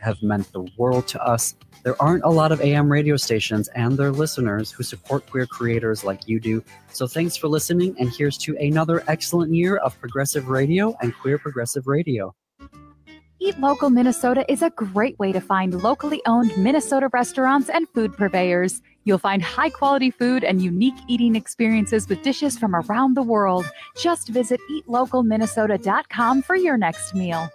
have meant the world to us. There aren't a lot of AM radio stations and their listeners who support queer creators like you do. So thanks for listening, and here's to another excellent year of progressive radio and queer progressive radio. Eat Local Minnesota is a great way to find locally owned Minnesota restaurants and food purveyors. You'll find high-quality food and unique eating experiences with dishes from around the world. Just visit eatlocalminnesota.com for your next meal.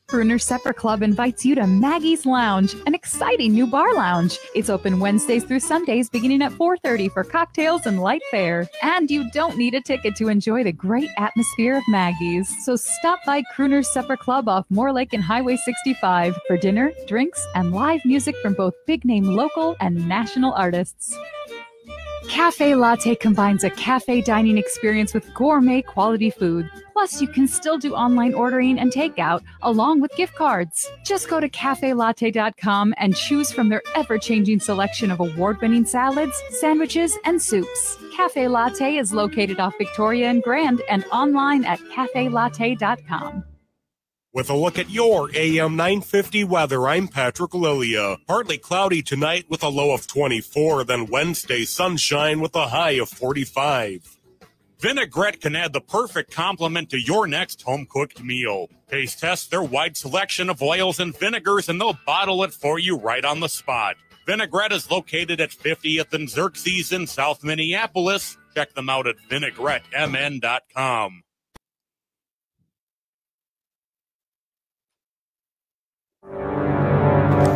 Crooner's Supper Club invites you to Maggie's Lounge, an exciting new bar lounge. It's open Wednesdays through Sundays beginning at 4:30 for cocktails and light fare. And you don't need a ticket to enjoy the great atmosphere of Maggie's. So stop by Crooner's Supper Club off Moore Lake and Highway 65 for dinner, drinks, and live music from both big-name local and national artists. Cafe Latte combines a cafe dining experience with gourmet quality food. Plus, you can still do online ordering and takeout along with gift cards. Just go to cafelatte.com and choose from their ever-changing selection of award-winning salads, sandwiches, and soups. Cafe Latte is located off Victoria and Grand and online at cafelatte.com. With a look at your AM 950 weather, I'm Patrick Lilia. Partly cloudy tonight with a low of 24, then Wednesday sunshine with a high of 45. Vinaigrette can add the perfect complement to your next home-cooked meal. Taste test their wide selection of oils and vinegars, and they'll bottle it for you right on the spot. Vinaigrette is located at 50th and Xerxes in South Minneapolis. Check them out at vinaigrettemn.com.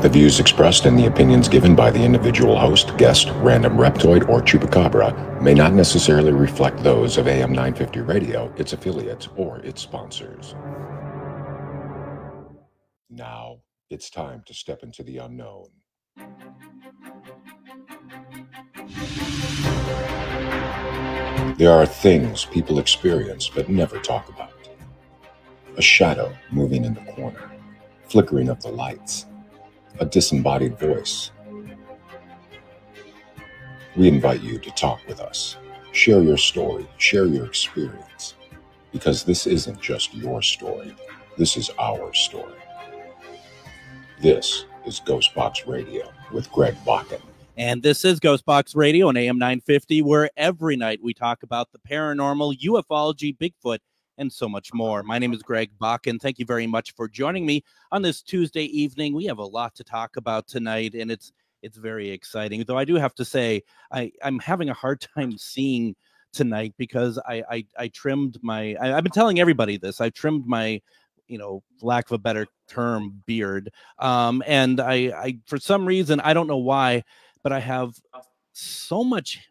The views expressed and the opinions given by the individual host, guest, random reptoid, or chupacabra may not necessarily reflect those of AM 950 Radio, its affiliates, or its sponsors. Now, it's time to step into the unknown. There are things people experience but never talk about. A shadow moving in the corner, flickering of the lights, a disembodied voice. We invite you to talk with us. Share your story, share your experience, because this isn't just your story. This is our story. This is Ghostbox Radio with Greg Bakken. And this is Ghostbox Radio on AM 950, where every night we talk about the paranormal, ufology, Bigfoot, and so much more. My name is Greg Bakken. Thank you very much for joining me on this Tuesday evening. We have a lot to talk about tonight, and it's very exciting. Though I do have to say, I'm having a hard time seeing tonight because I trimmed my. I've been telling everybody this. I trimmed my, lack of a better term, beard. And I for some reason, I don't know why, but I have so much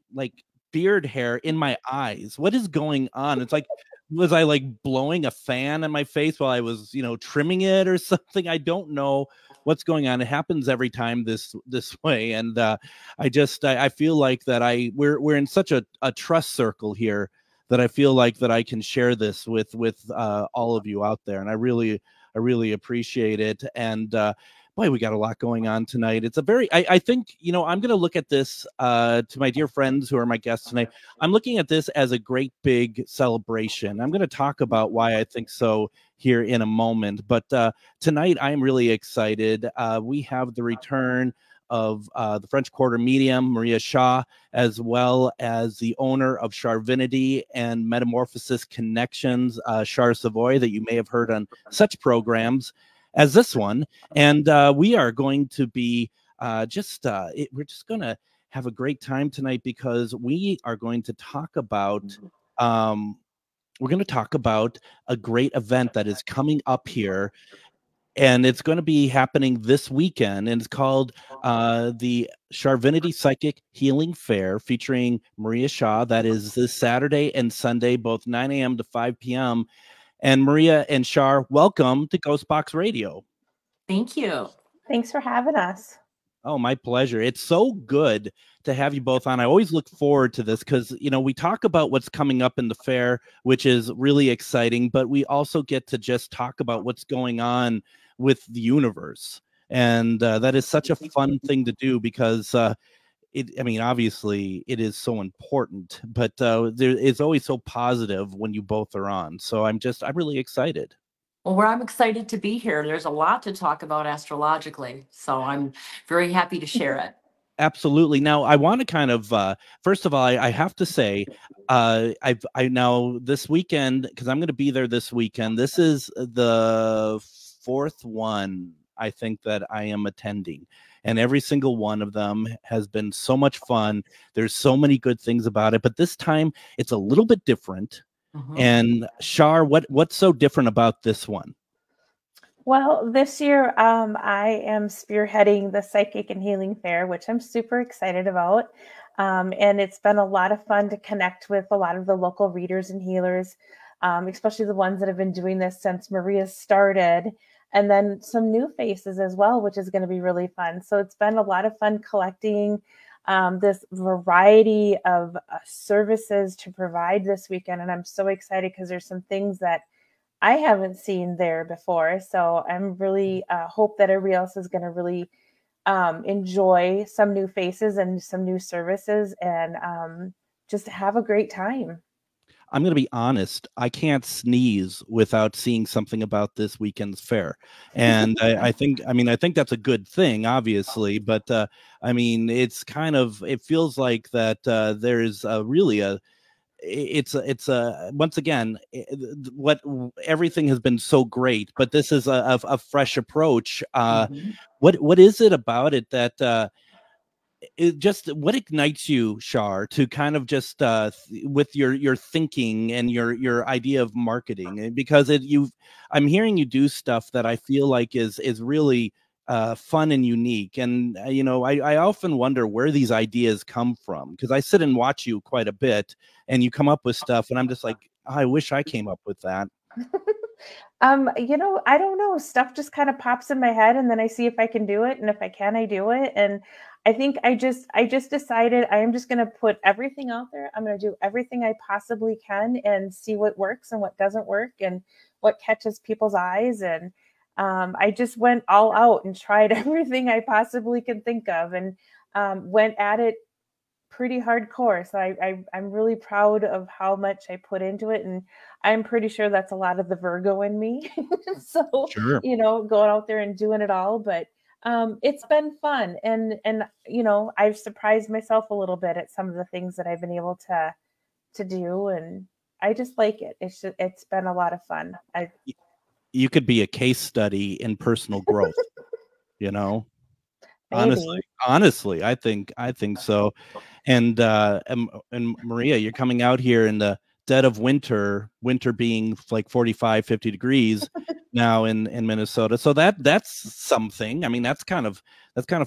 beard hair in my eyes. What is going on? It's like, was I blowing a fan in my face while I was, trimming it or something? I don't know what's going on. It happens every time this way. And I feel like that we're in such a trust circle here that I feel like that I can share this with all of you out there. And I really appreciate it. And boy, we got a lot going on tonight. It's I think, I'm going to look at this to my dear friends who are my guests tonight. I'm looking at this as a great big celebration. I'm going to talk about why I think so here in a moment. But tonight, I'm really excited. We have the return of the French Quarter medium, Maria Shaw, as well as the owner of Charvinity and Metamorphosis Connections, Char Savoy, that you may have heard on such programs as this one. And we are going to be we're just going to have a great time tonight because we are going to talk about a great event that is coming up here. And it's going to be happening this weekend, and it's called the Charvinity Psychic Healing Fair, featuring Maria Shaw. That is this Saturday and Sunday, both 9 a.m. to 5 p.m. And Maria and Char, welcome to Ghostbox Radio. Thank you. Thanks for having us. Oh, my pleasure. It's so good to have you both on. I always look forward to this because, we talk about what's coming up in the fair, which is really exciting, but we also get to just talk about what's going on with the universe. And that is such a fun thing to do because obviously it is so important, but it's always so positive when you both are on. So I'm really excited. Well, I'm excited to be here. There's a lot to talk about astrologically, so I'm very happy to share it. Absolutely. Now, I want to kind of first of all, I have to say, I now this weekend, because I'm going to be there this weekend. This is the fourth one I think that I am attending, and every single one of them has been so much fun. There's so many good things about it, but this time it's a little bit different. And Shar, what's so different about this one? Well, this year I am spearheading the Psychic and Healing Fair, which I'm super excited about. And it's been a lot of fun to connect with a lot of the local readers and healers, especially the ones that have been doing this since Maria started, and then some new faces as well, which is going to be really fun. So it's been a lot of fun collecting this variety of services to provide this weekend. And I'm so excited because there's some things that I haven't seen there before. So I'm really hope that everybody else is going to really enjoy some new faces and some new services, and just have a great time. I'm going to be honest. I can't sneeze without seeing something about this weekend's fair, and I think that's a good thing, obviously. But I mean, it's kind of, it feels like that there's really a. It's once again, what everything has been so great, but this is a fresh approach. What is it about it that what ignites you, Shar, to kind of just with your thinking and your idea of marketing? Because I'm hearing you do stuff that I feel like is really fun and unique, and I often wonder where these ideas come from, because I sit and watch you quite a bit, and you come up with stuff, and I'm just like, I wish I came up with that. I don't know. Stuff just kind of pops in my head, and then I see if I can do it, and if I can, I do it. And I think I just decided I am just going to put everything out there. I'm going to do everything I possibly can and see what works and what doesn't work and what catches people's eyes. And I just went all out and tried everything I possibly can think of, and went at it pretty hardcore. So I'm really proud of how much I put into it, and I'm pretty sure that's a lot of the Virgo in me. So Sure. Going out there and doing it all, but it's been fun, and I've surprised myself a little bit at some of the things that I've been able to do, and I just like it. It's been a lot of fun. You could be a case study in personal growth. Honestly, I think so. And Maria, you're coming out here in the dead of winter being like 45, 50 degrees now in Minnesota. So that's something. I mean, that's kind of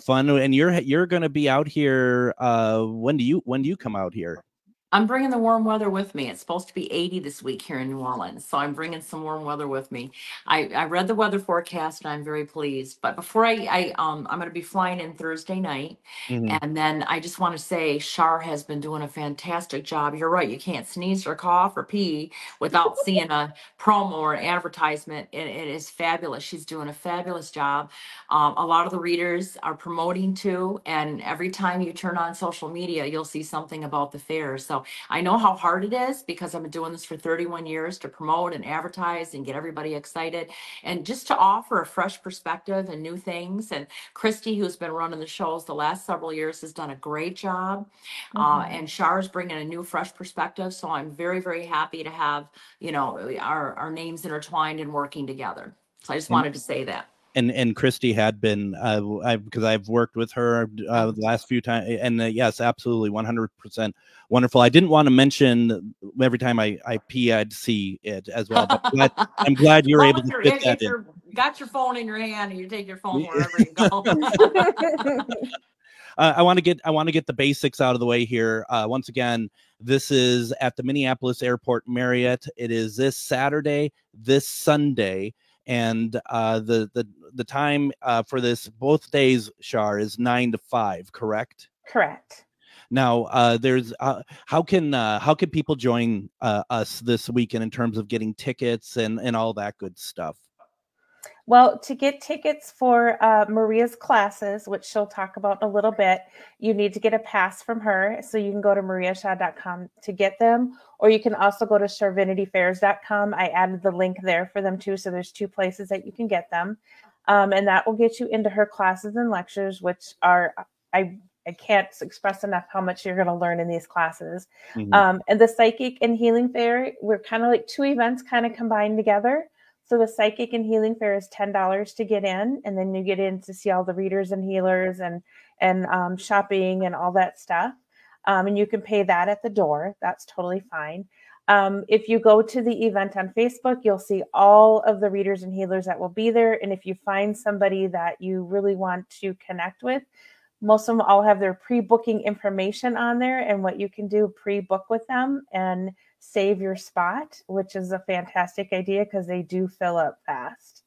fun. And you're going to be out here. When do you come out here? I'm bringing the warm weather with me. It's supposed to be 80 this week here in New Orleans, so I'm bringing some warm weather with me. I read the weather forecast, and I'm very pleased. But before I'm going to be flying in Thursday night, and then I just want to say Shar has been doing a fantastic job. You're right; you can't sneeze or cough or pee without seeing a promo or an advertisement. It is fabulous. She's doing a fabulous job. A lot of the readers are promoting too, and every time you turn on social media, you'll see something about the fair. So I know how hard it is, because I've been doing this for 31 years to promote and advertise and get everybody excited, and just to offer a fresh perspective and new things. And Christy, who's been running the shows the last several years, has done a great job. And Shar's bringing a new, fresh perspective. So I'm very, very happy to have, our names intertwined and working together. So I just wanted to say that. And Christy had been, because I've worked with her the last few times, and yes, absolutely, 100% wonderful. I didn't want to mention every time I pee, I'd see it as well. But I'm glad you're able to fit that in. Got your phone in your hand, and you take your phone wherever you go. I want to get the basics out of the way here. Once again, this is at the Minneapolis Airport Marriott. It is this Saturday, this Sunday. And the time for this, both days, Shar, is 9 to 5, correct? Correct. Now, there's how can people join us this weekend in terms of getting tickets and all that good stuff? Well, to get tickets for Maria's classes, which she'll talk about in a little bit, you need to get a pass from her. So you can go to mariashaw.com to get them, or you can also go to shervinityfairs.com. I added the link there for them too. So there's 2 places that you can get them. And that will get you into her classes and lectures, which are, I can't express enough how much you're going to learn in these classes. And the Psychic and Healing Fair, we're kind of like 2 events kind of combined together. So the Psychic and Healing Fair is $10 to get in, and then you get in to see all the readers and healers and shopping and all that stuff. And you can pay that at the door. That's totally fine. If you go to the event on Facebook, you'll see all of the readers and healers that will be there. And if you find somebody that you really want to connect with, most of them all have their pre-booking information on there, and what you can do, pre-book with them and save your spot, which is a fantastic idea because they do fill up fast.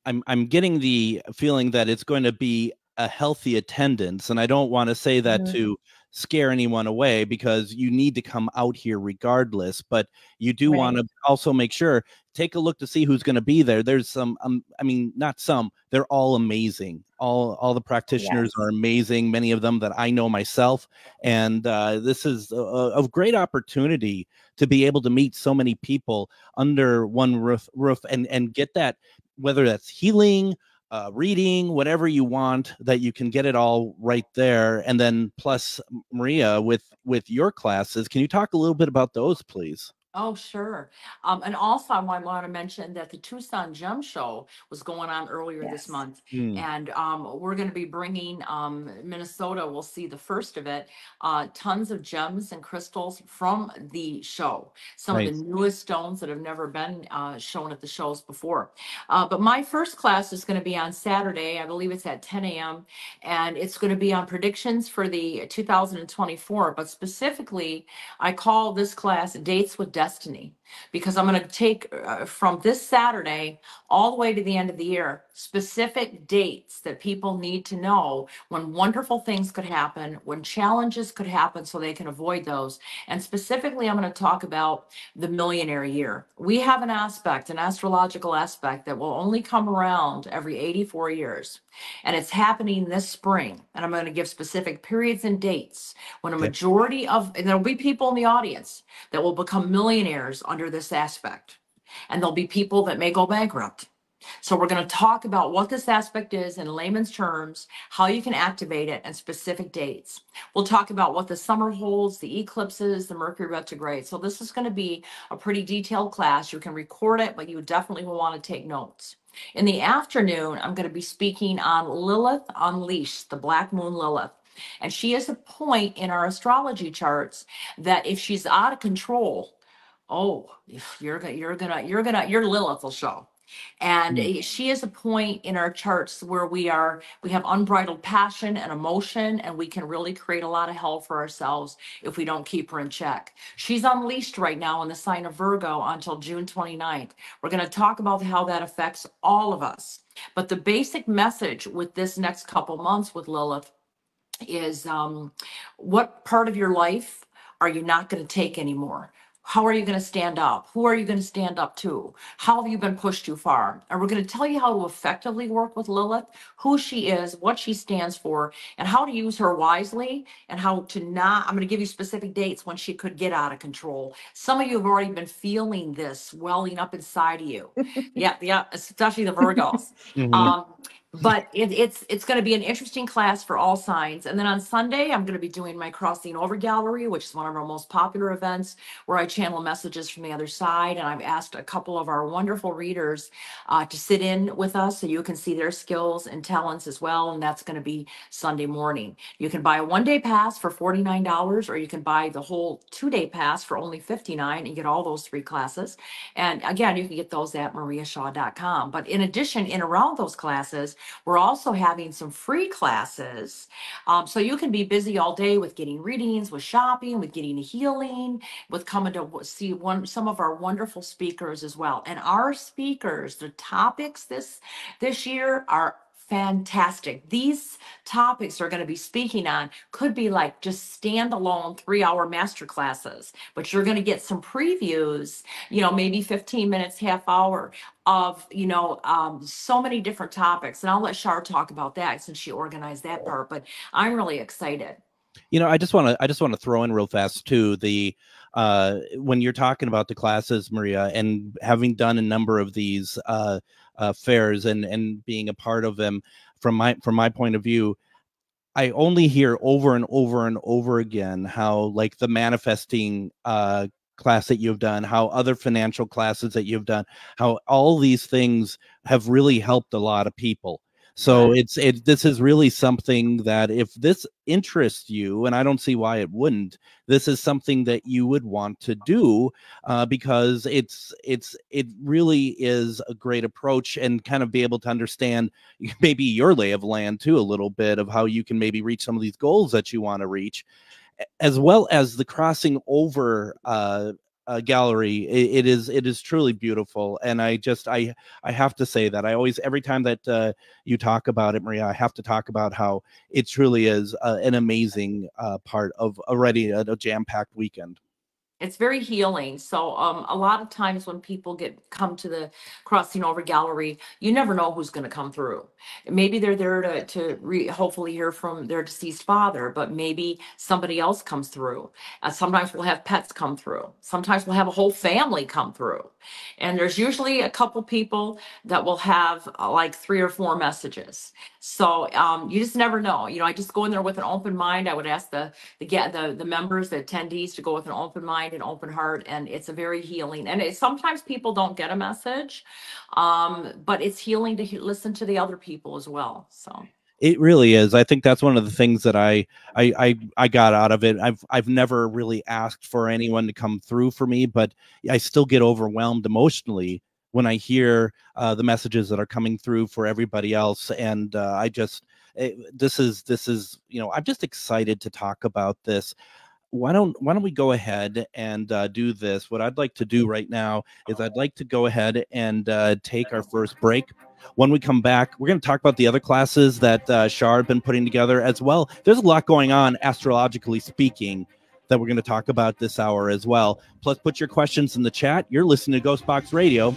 I'm getting the feeling that it's going to be a healthy attendance, and I don't want to say that to scare anyone away, because you need to come out here regardless, but you do want to also make sure, take a look to see who's going to be there. There's some, I mean, not some, they're all amazing. All the practitioners are amazing, many of them that I know myself. And this is a great opportunity to be able to meet so many people under one roof and get that, whether that's healing, reading, whatever you want, that you can get it all right there. And then plus, Maria, with your classes, can you talk a little bit about those, please? Oh, sure. And also I want to mention that the Tucson Gem Show was going on earlier this month. And we're going to be bringing Minnesota, we'll see the first of it, tons of gems and crystals from the show. Some of the newest stones that have never been shown at the shows before. But my first class is going to be on Saturday. I believe it's at 10 a.m. And it's going to be on predictions for the 2024. But specifically, I call this class Dates with Destiny, because I'm going to take from this Saturday all the way to the end of the year, specific dates that people need to know when wonderful things could happen, when challenges could happen, so they can avoid those. And specifically, I'm going to talk about the millionaire year. We have an aspect, an astrological aspect, that will only come around every 84 years. And it's happening this spring. And I'm going to give specific periods and dates when a majority of, and there'll be people in the audience that will become millionaires under this aspect. And there'll be people that may go bankrupt. So we're going to talk about what this aspect is in layman's terms, how you can activate it, and specific dates. We'll talk about what the summer holds, the eclipses, the Mercury retrograde. So this is going to be a pretty detailed class. You can record it, but you definitely will want to take notes. In the afternoon, I'm going to be speaking on Lilith Unleashed, the Black Moon Lilith. And she is a point in our astrology charts that if she's out of control, your Lilith will show. And she is a point in our charts where we have unbridled passion and emotion, and we can really create a lot of hell for ourselves if we don't keep her in check. She's unleashed right now in the sign of Virgo until June 29th. We're going to talk about how that affects all of us. But the basic message with this next couple months with Lilith is what part of your life are you not going to take anymore? How are you going to stand up? Who are you going to stand up to? How have you been pushed too far? And we're going to tell you how to effectively work with Lilith, who she is, what she stands for, and how to use her wisely, and how to not, I'm going to give you specific dates when she could get out of control. Some of you have already been feeling this welling up inside of you. Yeah, especially the Virgos. But it's going to be an interesting class for all signs. And then on Sunday, I'm going to be doing my Crossing Over Gallery, which is one of our most popular events, where I channel messages from the other side. And I've asked a couple of our wonderful readers to sit in with us so you can see their skills and talents as well. And that's going to be Sunday morning. You can buy a one-day pass for $49, or you can buy the whole two-day pass for only $59 and get all those 3 classes. And again, you can get those at mariashaw.com. But in addition, in around those classes, we're also having some free classes. So you can be busy all day with getting readings, with shopping, with getting healing, with coming to see some of our wonderful speakers as well. And our speakers, the topics this year are fantastic. These topics they're going to be speaking on could be like just standalone 3-hour master classes, but you're going to get some previews, maybe 15 minutes, half hour of, so many different topics. And I'll let Shar talk about that since she organized that part, but I'm really excited. I just want to throw in real fast too, when you're talking about the classes, Maria, and having done a number of these fairs and being a part of them, from my point of view, I only hear over and over and over again how, like, the manifesting class that you've done, how other financial classes that you've done, how all these things have really helped a lot of people. So this is really something that, if this interests you, and I don't see why it wouldn't, this is something that you would want to do, because it really is a great approach, and kind of be able to understand maybe your lay of land too, a little bit of how you can maybe reach some of these goals that you want to reach, as well as the crossing over gallery. It is truly beautiful, and I have to say that I always, every time that you talk about it, Maria, I have to talk about how it truly is an amazing part of already a jam-packed weekend. It's very healing. So a lot of times when people come to the Crossing Over Gallery, you never know who's going to come through. Maybe they're there to hopefully hear from their deceased father, but maybe somebody else comes through. Sometimes we'll have pets come through. Sometimes we'll have a whole family come through. And there's usually a couple people that will have like 3 or 4 messages. So you just never know. I just go in there with an open mind. I would ask the members, the attendees, to go with an open mind and open heart, and it's a very healing. And sometimes people don't get a message, but it's healing to listen to the other people as well. So it really is. I think that's one of the things that I got out of it. I've never really asked for anyone to come through for me, but I still get overwhelmed emotionally when I hear the messages that are coming through for everybody else. And this is I'm just excited to talk about this. Why don't we go ahead and do this? What I'd like to do right now is I'd like to go ahead and take our first break. When we come back, we're going to talk about the other classes that Shar had been putting together as well. There's a lot going on, astrologically speaking, that we're going to talk about this hour as well. Plus, put your questions in the chat. You're listening to Ghostbox Radio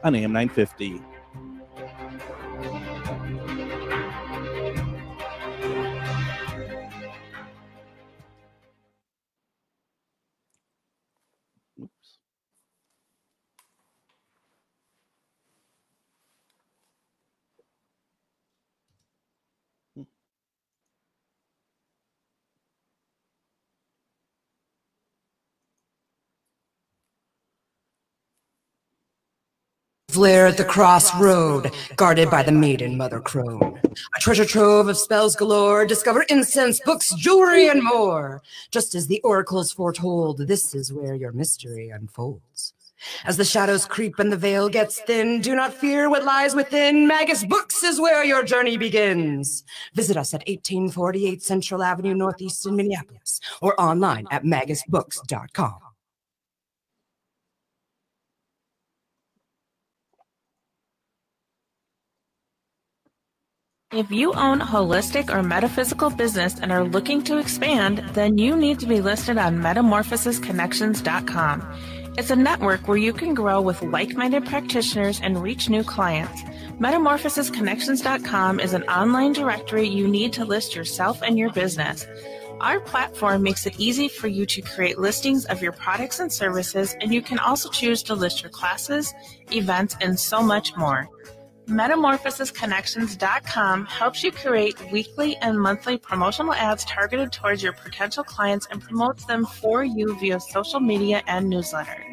on AM 950. Flare at the crossroad, guarded by the maiden mother crone. A treasure trove of spells galore, discover incense, books, jewelry, and more. Just as the oracles foretold, this is where your mystery unfolds. As the shadows creep and the veil gets thin, do not fear what lies within. Magus Books is where your journey begins. Visit us at 1848 Central Avenue Northeast in Minneapolis, or online at magusbooks.com. If you own a holistic or metaphysical business and are looking to expand, then you need to be listed on metamorphosisconnections.com. It's a network where you can grow with like-minded practitioners and reach new clients. Metamorphosisconnections.com is an online directory you need to list yourself and your business. Our platform makes it easy for you to create listings of your products and services, and you can also choose to list your classes, events, and so much more. Metamorphosisconnections.com helps you create weekly and monthly promotional ads targeted towards your potential clients and promotes them for you via social media and newsletter.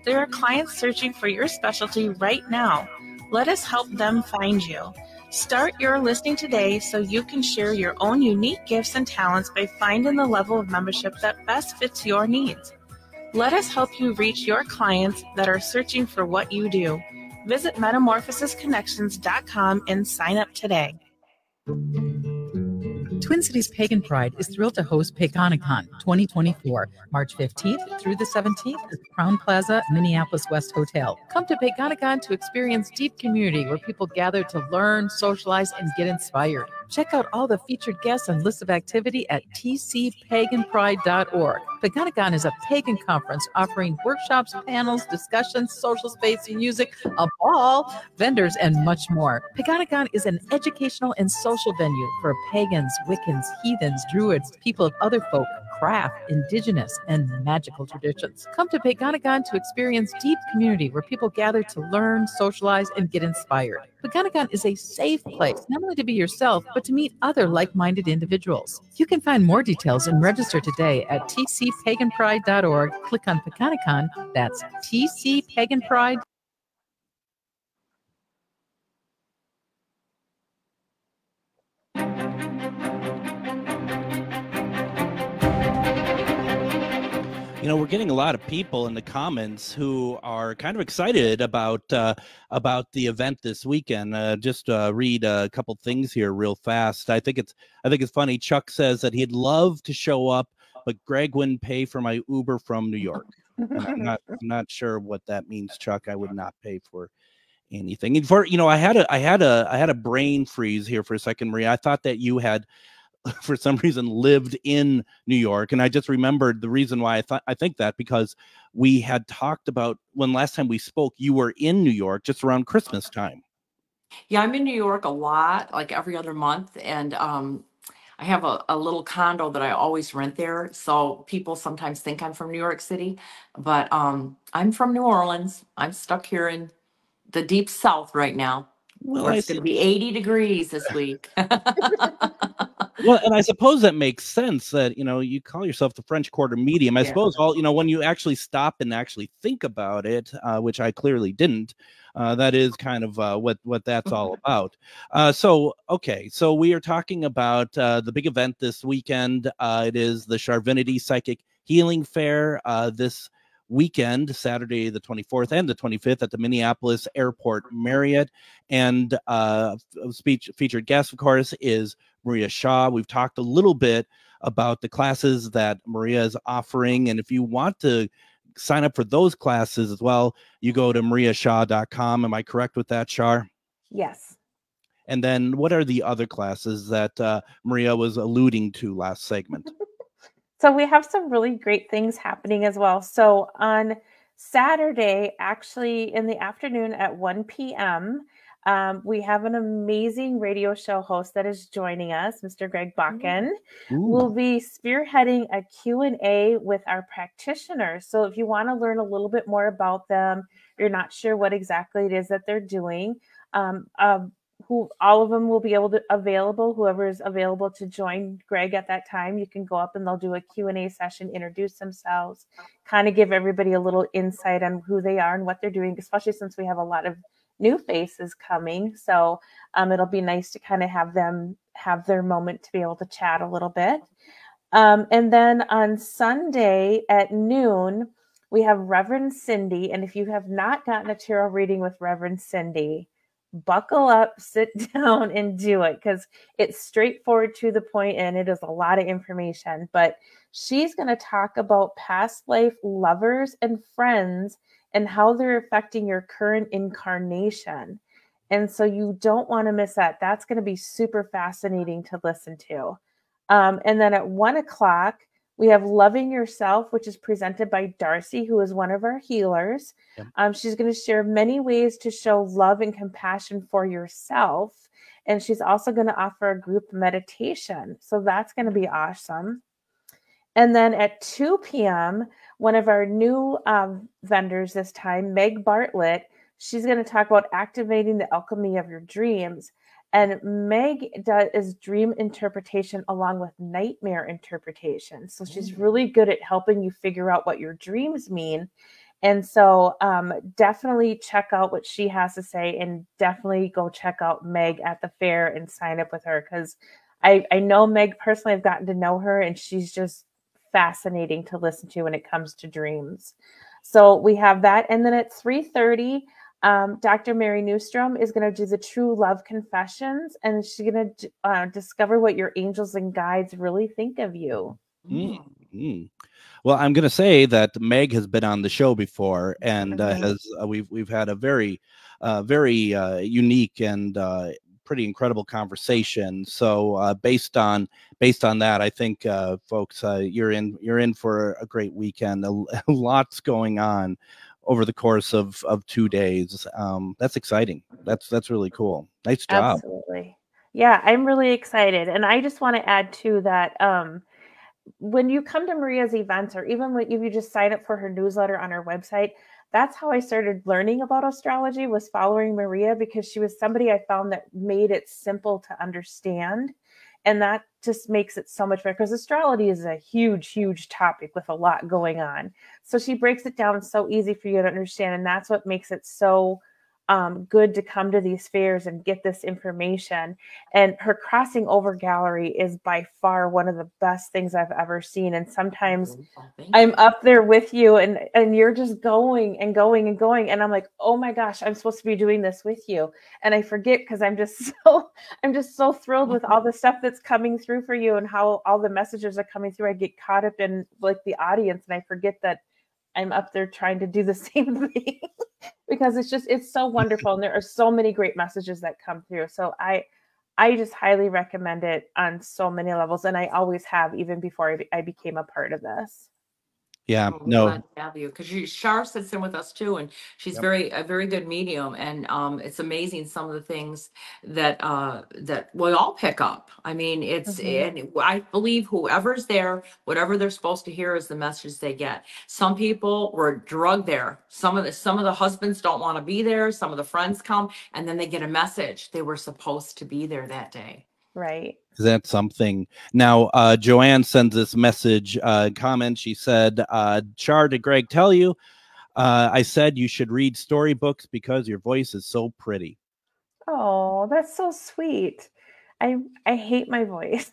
There are clients searching for your specialty right now. Let us help them find you. Start your listing today so you can share your own unique gifts and talents by finding the level of membership that best fits your needs. Let us help you reach your clients that are searching for what you do. Visit metamorphosisconnections.com and sign up today. Twin Cities Pagan Pride is thrilled to host Paganicon 2024, March 15th through the 17th at Crown Plaza, Minneapolis West Hotel. Come to Paganicon to experience deep community where people gather to learn, socialize, and get inspired. Check out all the featured guests and lists of activity at tcpaganpride.org. Paganicon is a pagan conference offering workshops, panels, discussions, social space, music, a ball, vendors, and much more. Paganicon is an educational and social venue for pagans, Wiccans, heathens, druids, people of other folk, craft, indigenous, and magical traditions. Come to Paganicon to experience deep community where people gather to learn, socialize, and get inspired. Paganicon is a safe place, not only to be yourself, but to meet other like-minded individuals. You can find more details and register today at tcpaganpride.org. Click on Paganicon. That's tcpaganpride. You know, we're getting a lot of people in the comments who are kind of excited about the event this weekend. Just read a couple things here real fast. I think it's funny. Chuck says that he'd love to show up, but Greg wouldn't pay for my Uber from New York. I'm not sure what that means, Chuck. I would not pay for anything. And for I had a brain freeze here for a second, Maria. I thought that you had, for some reason, lived in New York, and I just remembered the reason why I think that, because we had talked about when last time we spoke, you were in New York just around Christmas time. Yeah, I'm in New York a lot, like every other month, and I have a little condo that I always rent there. So people sometimes think I'm from New York City, but I'm from New Orleans. I'm stuck here in the deep South right now. Well, it's going to be 80 degrees this week. Well, and I suppose that makes sense that, you call yourself the French Quarter medium. I suppose when you actually stop and actually think about it, which I clearly didn't, that is kind of what that's all about. So we are talking about the big event this weekend. It is the Charvinity Psychic Healing Fair this weekend, Saturday the 24th and the 25th at the Minneapolis Airport Marriott. And featured guest, of course, is Maria Shaw. We've talked a little bit about the classes that Maria is offering. And if you want to sign up for those classes as well, you go to mariashaw.com. Am I correct with that, Shar? Yes. And then what are the other classes that Maria was alluding to last segment? So we have some really great things happening as well. So on Saturday, actually in the afternoon at 1 p.m., we have an amazing radio show host that is joining us, Mr. Greg Bakken. We'll be spearheading a Q&A with our practitioners. So if you want to learn a little bit more about them, you're not sure what exactly it is that they're doing, all of them will be available. Whoever is available to join Greg at that time, you can go up and they'll do a Q&A session, introduce themselves, kind of give everybody a little insight on who they are and what they're doing, especially since we have a lot of new faces coming. So it'll be nice to kind of have them have their moment to be able to chat a little bit. And then on Sunday at noon, we have Reverend Cindy. And if you have not gotten a tarot reading with Reverend Cindy, buckle up, sit down, and do it, because it's straightforward to the point and it is a lot of information. But she's going to talk about past life lovers and friends and how they're affecting your current incarnation. And so you don't want to miss that. That's going to be super fascinating to listen to. And then at 1 o'clock, we have Loving Yourself, which is presented by Darcy, who is one of our healers. Yep. She's going to share many ways to show love and compassion for yourself. And she's also going to offer a group meditation. So that's going to be awesome. And then at 2 p.m., one of our new vendors this time, Meg Bartlett, she's going to talk about activating the alchemy of your dreams. And Meg is dream interpretation along with nightmare interpretation. So she's really good at helping you figure out what your dreams mean. And so definitely check out what she has to say, and definitely go check out Meg at the fair and sign up with her, because I know Meg personally. I've gotten to know her, and she's just fascinating to listen to when it comes to dreams. So we have that. And then at 3:30, Dr. Mary Newstrom is going to do the True Love Confessions, and she's going to discover what your angels and guides really think of you. Mm-hmm. Well, I'm going to say that Meg has been on the show before, and we've had a very unique and pretty incredible conversation. So based on that, I think folks, you're in for a great weekend. Lots going on over the course of 2 days. That's exciting. That's really cool. Nice job. Absolutely. Yeah, I'm really excited, and I just want to add too that when you come to Maria's events, or even if you just sign up for her newsletter on her website, that's how I started learning about astrology, was following Maria, because she was somebody I found that made it simple to understand. And that just makes it so much better, because astrology is a huge, huge topic with a lot going on. So she breaks it down so easy for you to understand. And that's what makes it so good to come to these fairs and get this information. And her crossing over gallery is by far one of the best things I've ever seen. And sometimes I'm up there with you and you're just going and going and going. And I'm like, oh my gosh, I'm supposed to be doing this with you. And I forget, because I'm just so thrilled with all the stuff that's coming through for you and how all the messages are coming through. I get caught up in like the audience, and I forget that I'm up there trying to do the same thing. Because it's so wonderful. And there are so many great messages that come through. So I just highly recommend it on so many levels. And I always have, even before I became a part of this. Yeah, Glad to have you, because Shar sits in with us too, and she's a very good medium, and it's amazing some of the things that we all pick up. I mean, and I believe whoever's there, whatever they're supposed to hear is the message they get. Some people were drugged there. Some of the husbands don't want to be there. Some of the friends come, and then they get a message they were supposed to be there that day. Right. Is that something? Now, Joanne sends this message comment. She said, Char, did Greg tell you? I said you should read storybooks because your voice is so pretty. Oh, that's so sweet. I hate my voice.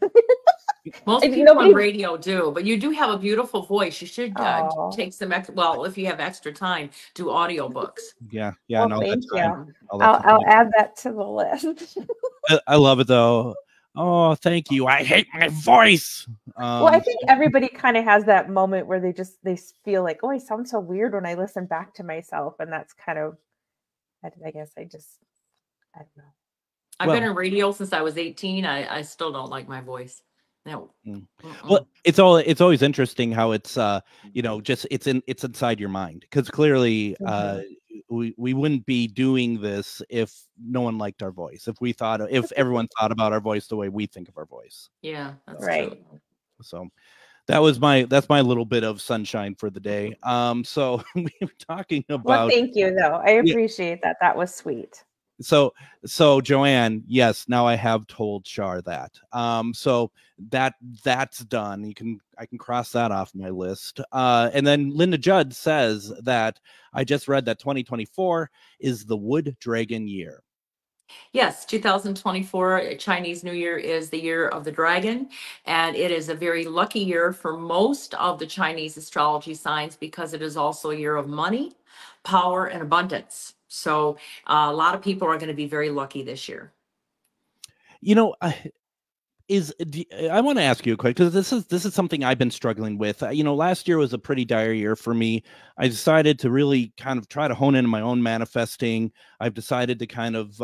Most people on radio do, but you do have a beautiful voice. You should take some extra, if you have extra time, do audiobooks. Yeah. Well, thank you. I'll add that to the list. I love it though. Oh, thank you. I hate my voice. Well, I think everybody kind of has that moment where they feel like, oh, I sound so weird when I listen back to myself. And that's kind of, I guess I don't know. I've been in radio since I was 18. I still don't like my voice. No. Well, it's always interesting how it's it's inside your mind, because clearly we wouldn't be doing this if no one liked our voice, if everyone thought about our voice the way we think of our voice. Yeah, that's right. True. So that's my little bit of sunshine for the day. So we were talking about. Well, thank you though. I appreciate that. That was sweet. So Joanne, yes, now I have told Char that. So that's done. I can cross that off my list. And then Linda Judd says that I just read that 2024 is the Wood Dragon year. Yes, 2024 Chinese New Year is the year of the dragon, and it is a very lucky year for most of the Chinese astrology signs, because it is also a year of money, power, and abundance. So a lot of people are going to be very lucky this year. I want to ask you a question, because this is something I've been struggling with. Last year was a pretty dire year for me. I decided to really kind of try to hone in my own manifesting. I've decided to kind of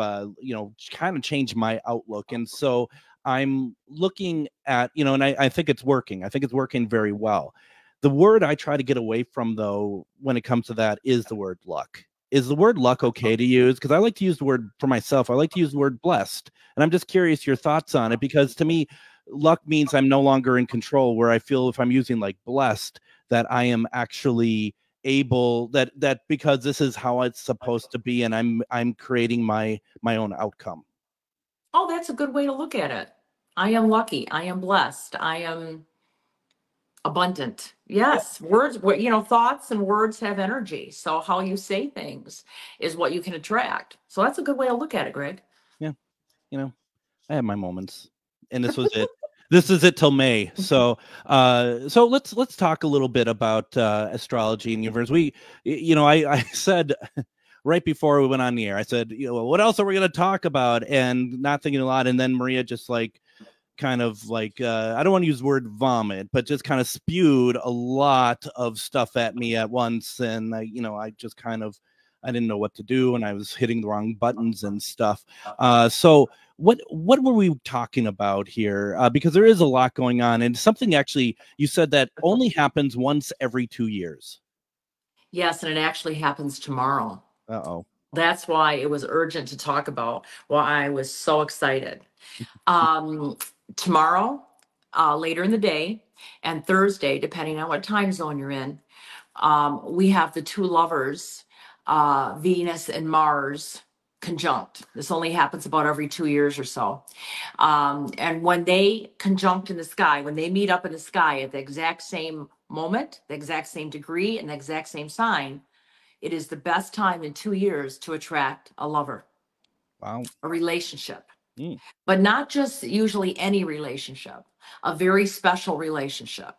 change my outlook. And so I'm looking at, and I think it's working. I think it's working very well. The word I try to get away from, though, when it comes to that, is the word luck. Is the word luck okay to use? Because I like to use the word for myself. I like to use the word blessed. And I'm just curious your thoughts on it, because to me, luck means I'm no longer in control, where I feel if I'm using like blessed, that I am actually able, that because this is how it's supposed to be, and I'm creating my own outcome. Oh, that's a good way to look at it. I am lucky. I am blessed. I am abundant. Yes, words, thoughts and words have energy. So how you say things is what you can attract. So that's a good way to look at it, Greg. Yeah. I have my moments, and this was it. This is it till May. So let's talk a little bit about astrology and universe. I said right before we went on the air. I said, what else are we going to talk about? And not thinking a lot. And then Maria just like, kind of like, I don't want to use the word vomit, but just kind of spewed a lot of stuff at me at once. And I just kind of, I didn't know what to do, and I was hitting the wrong buttons and stuff. So what were we talking about here? Because there is a lot going on, and something actually you said that only happens once every 2 years. Yes, and it actually happens tomorrow. Uh-oh. That's why it was urgent to talk about, why I was so excited. Tomorrow, later in the day, and Thursday, depending on what time zone you're in, we have the two lovers, Venus and Mars, conjunct. This only happens about every 2 years or so. And when they conjunct in the sky, when they meet up in the sky at the exact same moment, the exact same degree, and the exact same sign, it is the best time in 2 years to attract a lover. Wow. A relationship. But not just usually any relationship, a very special relationship.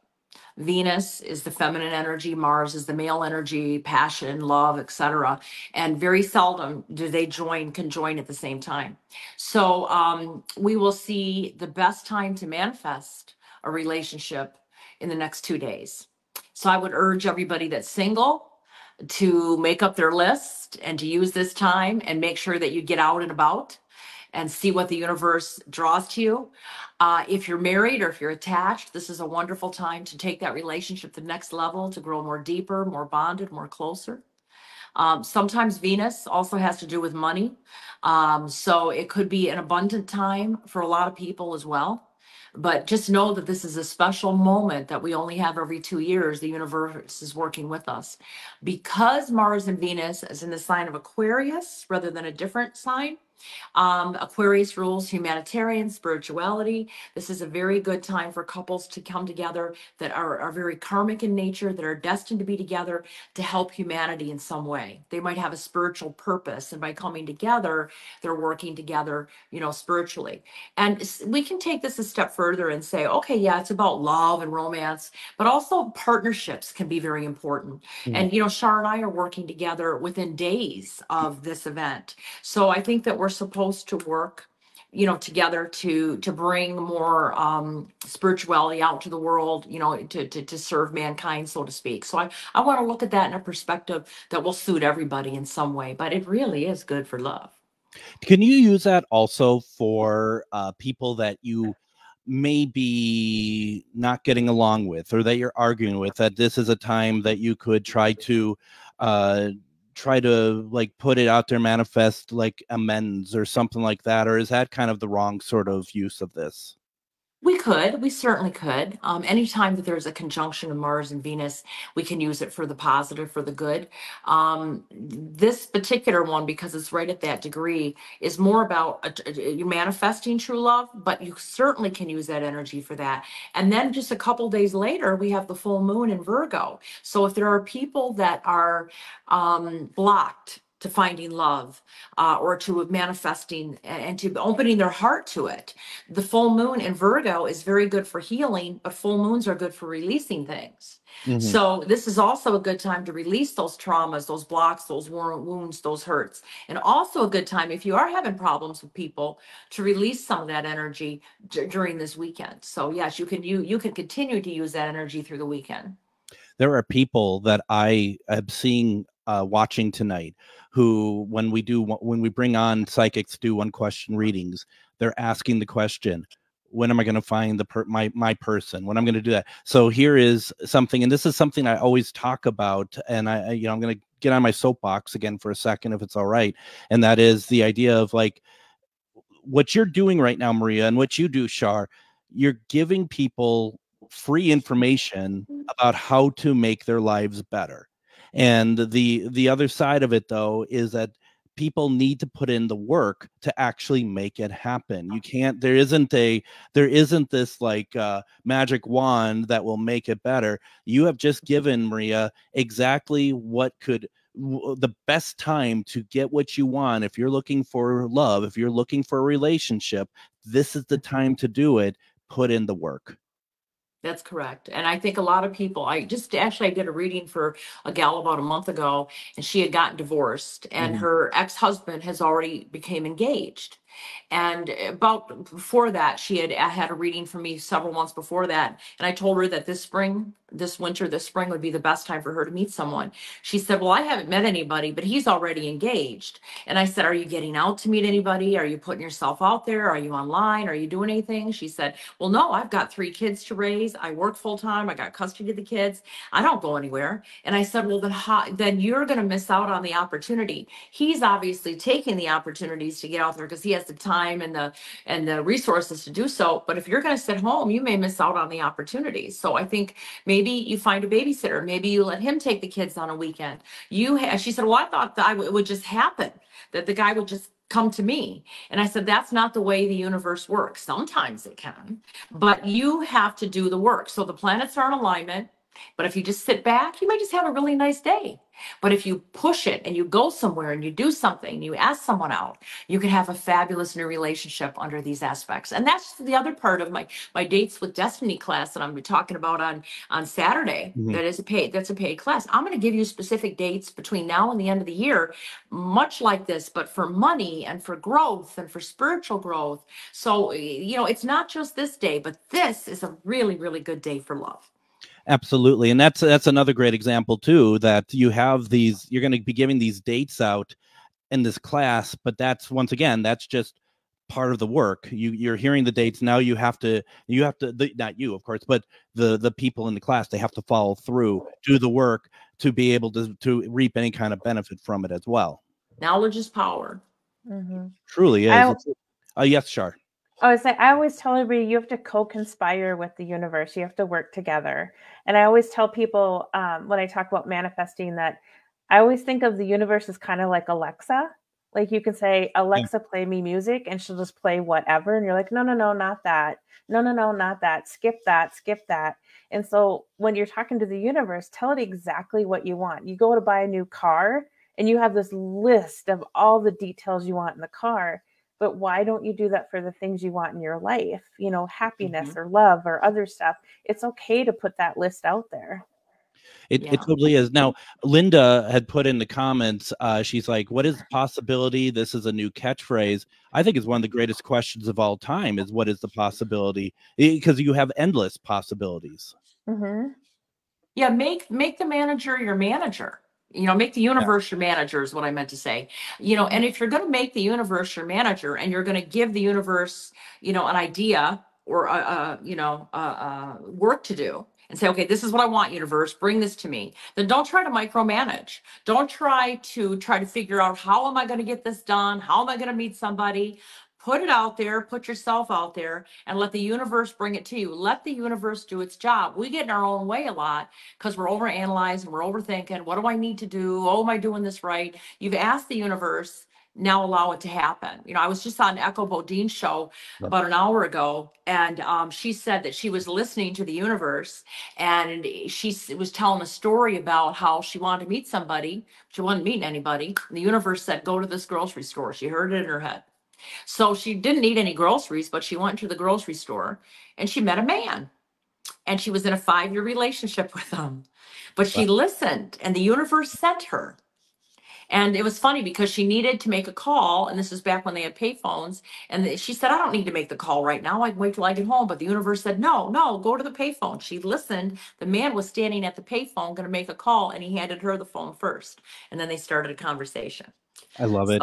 Venus is the feminine energy, Mars is the male energy, passion, love, etc. And very seldom do they conjoin at the same time. So we will see the best time to manifest a relationship in the next 2 days. So I would urge everybody that's single to make up their list and to use this time and make sure that you get out and about and see what the universe draws to you. If you're married or if you're attached, this is a wonderful time to take that relationship to the next level, to grow more deeper, more bonded, more closer. Sometimes Venus also has to do with money. So it could be an abundant time for a lot of people as well. But just know that this is a special moment that we only have every 2 years. The universe is working with us. Because Mars and Venus is in the sign of Aquarius rather than a different sign, Aquarius rules humanitarian, spirituality. This is a very good time for couples to come together that are very karmic in nature, that are destined to be together to help humanity in some way. They might have a spiritual purpose, and by coming together, they're working together, spiritually. And we can take this a step further and say, okay, yeah, it's about love and romance, but also partnerships can be very important. And, Shar and I are working together within days of this event. So I think that we're supposed to work, together to bring more spirituality out to the world, to serve mankind, so to speak. So I want to look at that in a perspective that will suit everybody in some way, but it really is good for love. Can you use that also for people that you may be not getting along with, or that you're arguing with, that this is a time that you could try to like put it out there, manifest like amends or something like that? Or is that kind of the wrong sort of use of this? We certainly could. Anytime that there's a conjunction of Mars and Venus, we can use it for the positive, for the good. This particular one, because it's right at that degree, is more about you manifesting true love, but you certainly can use that energy for that. And then just a couple days later, we have the full moon in Virgo. So if there are people that are blocked to finding love or to manifesting and to opening their heart to it, the full moon in Virgo is very good for healing, but full moons are good for releasing things. So this is also a good time to release those traumas, those blocks, those wounds, those hurts. And also a good time, if you are having problems with people, to release some of that energy during this weekend. So yes, you can continue to use that energy through the weekend. There are people that I am seeing watching tonight who, when we bring on psychics to do one question readings, they're asking the question, when am I going to find my person? When I'm going to do that? So here is something, and this is something I always talk about, and I'm going to get on my soapbox again for a second, if it's all right. And that is the idea of like what you're doing right now, Maria, and what you do, Shar. You're giving people free information about how to make their lives better. And the other side of it, though, is that people need to put in the work to actually make it happen. You can't, there isn't this like magic wand that will make it better. You have just given, Maria, exactly the best time to get what you want. If you're looking for love, if you're looking for a relationship, this is the time to do it. Put in the work. That's correct. And I think a lot of people, I did a reading for a gal about a month ago, and she had gotten divorced, and her ex-husband has already became engaged. And about before that, I had a reading for me several months before that. And I told her that this spring would be the best time for her to meet someone. She said, well, I haven't met anybody, but he's already engaged. And I said, are you getting out to meet anybody? Are you putting yourself out there? Are you online? Are you doing anything? She said, well, no, I've got 3 kids to raise. I work full time. I got custody of the kids. I don't go anywhere. And I said, well, then you're going to miss out on the opportunity. He's obviously taking the opportunities to get out there because he has the time and the resources to do so. But if you're going to sit home, you may miss out on the opportunities. So I think maybe you find a babysitter. Maybe you let him take the kids on a weekend. She said, well, I thought that it would just happen, that the guy would just come to me. And I said, that's not the way the universe works. Sometimes it can, but you have to do the work. So the planets are in alignment. But if you just sit back, you might just have a really nice day. But if you push it and you go somewhere and you do something, you ask someone out, you can have a fabulous new relationship under these aspects. And that's the other part of my Dates with Destiny class that I'm talking about on Saturday. That's a paid class. I'm going to give you specific dates between now and the end of the year, much like this, but for money and for growth and for spiritual growth. So, it's not just this day, but this is a really, really good day for love. Absolutely. And that's another great example too, that you have you're going to be giving these dates out in this class, but that's just part of the work. You're hearing the dates. Now you have to not you, of course, but the people in the class, they have to follow through, do the work to be able to reap any kind of benefit from it as well. Knowledge is power. Truly is. Yes, Shar. I always tell everybody you have to co-conspire with the universe. You have to work together. And I always tell people when I talk about manifesting that I always think of the universe as kind of like Alexa. Like you can say, Alexa, play me music, and she'll just play whatever. And you're like, no, not that. No, not that. Skip that. And so when you're talking to the universe, tell it exactly what you want. You go to buy a new car and you have this list of all the details you want in the car. But why don't you do that for the things you want in your life? Happiness or love or other stuff. It's okay to put that list out there. It totally is. Now, Linda had put in the comments, she's like, what is the possibility? This is a new catchphrase. I think it's one of the greatest questions of all time is what is the possibility? Because you have endless possibilities. Yeah, make the manager your manager. Make the universe your manager is what I meant to say. And if you're going to make the universe your manager and you're going to give the universe, an idea or work to do and say, okay, this is what I want, universe, bring this to me. Then don't try to micromanage. Don't try to figure out how am I going to get this done? How am I going to meet somebody? Put it out there, put yourself out there, and let the universe bring it to you. Let the universe do its job. We get in our own way a lot because we're overanalyzing, we're overthinking. What do I need to do? Oh, am I doing this right? You've asked the universe, now allow it to happen. I was just on Echo Bodine's show about an hour ago, and she said that she was listening to the universe, and she was telling a story about how she wanted to meet somebody. She wasn't meeting anybody. And the universe said, go to this grocery store. She heard it in her head. So she didn't need any groceries, but she went to the grocery store and she met a man, and she was in a 5-year relationship with him, but she listened and the universe sent her. And it was funny because she needed to make a call. And this is back when they had payphones. And she said, I don't need to make the call right now. I can wait till I get home. But the universe said, no, go to the payphone. She listened. The man was standing at the payphone, going to make a call. And he handed her the phone first. And then they started a conversation. I love it.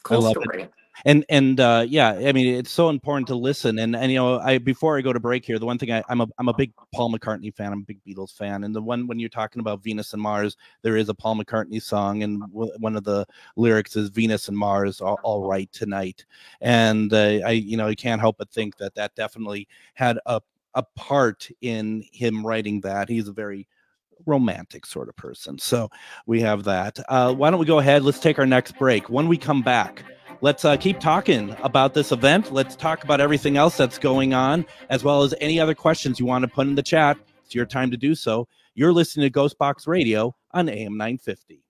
Cool story. And I mean, it's so important to listen. And before I go to break here, the one thing I'm a big Paul McCartney fan. I'm a big Beatles fan. And the one when you're talking about Venus and Mars, there is a Paul McCartney song, and one of the lyrics is Venus and Mars are all right tonight. And I can't help but think that definitely had a part in him writing that. He's a very romantic sort of person. So we have that. Why don't we go ahead? Let's take our next break. When we come back, let's keep talking about this event. Let's talk about everything else that's going on, as well as any other questions you want to put in the chat. It's your time to do so. You're listening to Ghostbox Radio on AM 950.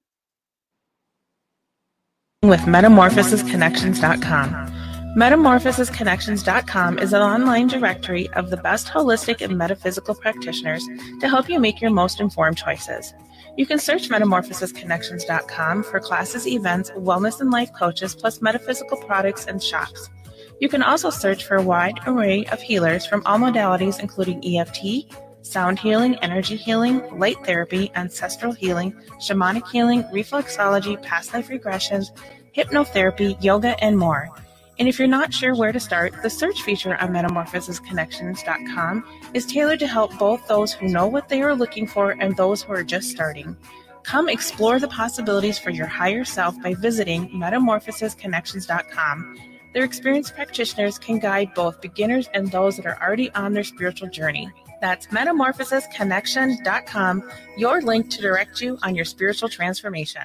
With metamorphosisconnections.com. Metamorphosisconnections.com is an online directory of the best holistic and metaphysical practitioners to help you make your most informed choices. You can search metamorphosisconnections.com for classes, events, wellness and life coaches, plus metaphysical products and shops. You can also search for a wide array of healers from all modalities, including EFT, sound healing, energy healing, light therapy, ancestral healing, shamanic healing, reflexology, past life regressions, hypnotherapy, yoga, and more. And if you're not sure where to start, the search feature on metamorphosisconnections.com is tailored to help both those who know what they are looking for and those who are just starting. Come explore the possibilities for your higher self by visiting metamorphosisconnections.com. Their experienced practitioners can guide both beginners and those that are already on their spiritual journey. That's metamorphosisconnection.com, your link to direct you on your spiritual transformation.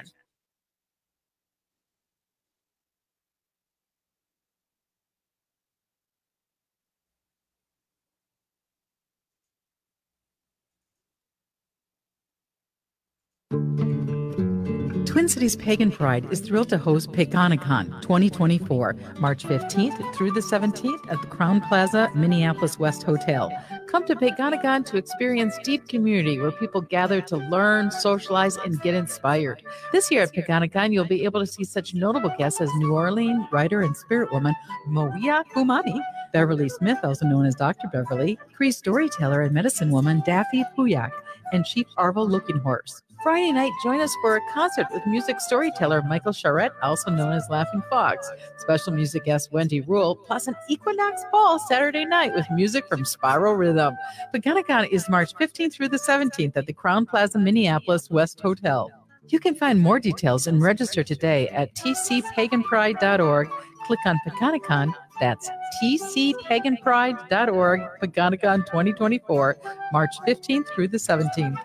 Twin Cities Pagan Pride is thrilled to host Pagonicon 2024, March 15th through the 17th at the Crown Plaza, Minneapolis West Hotel. Come to Pagonicon to experience deep community where people gather to learn, socialize, and get inspired. This year at Pagonicon, you'll be able to see such notable guests as New Orleans writer and spirit woman Moia Humani, Beverly Smith, also known as Dr. Beverly, Cree storyteller and medicine woman Daffy Puyak, and Chief Arvo Looking Horse. Friday night, join us for a concert with music storyteller Michael Charette, also known as Laughing Fox. Special music guest Wendy Rule, plus an Equinox Ball Saturday night with music from Spiral Rhythm. Pagonicon is March 15th through the 17th at the Crown Plaza Minneapolis West Hotel. You can find more details and register today at tcpaganpride.org. Click on Pagonicon. That's tcpaganpride.org. Pagonicon 2024, March 15th through the 17th.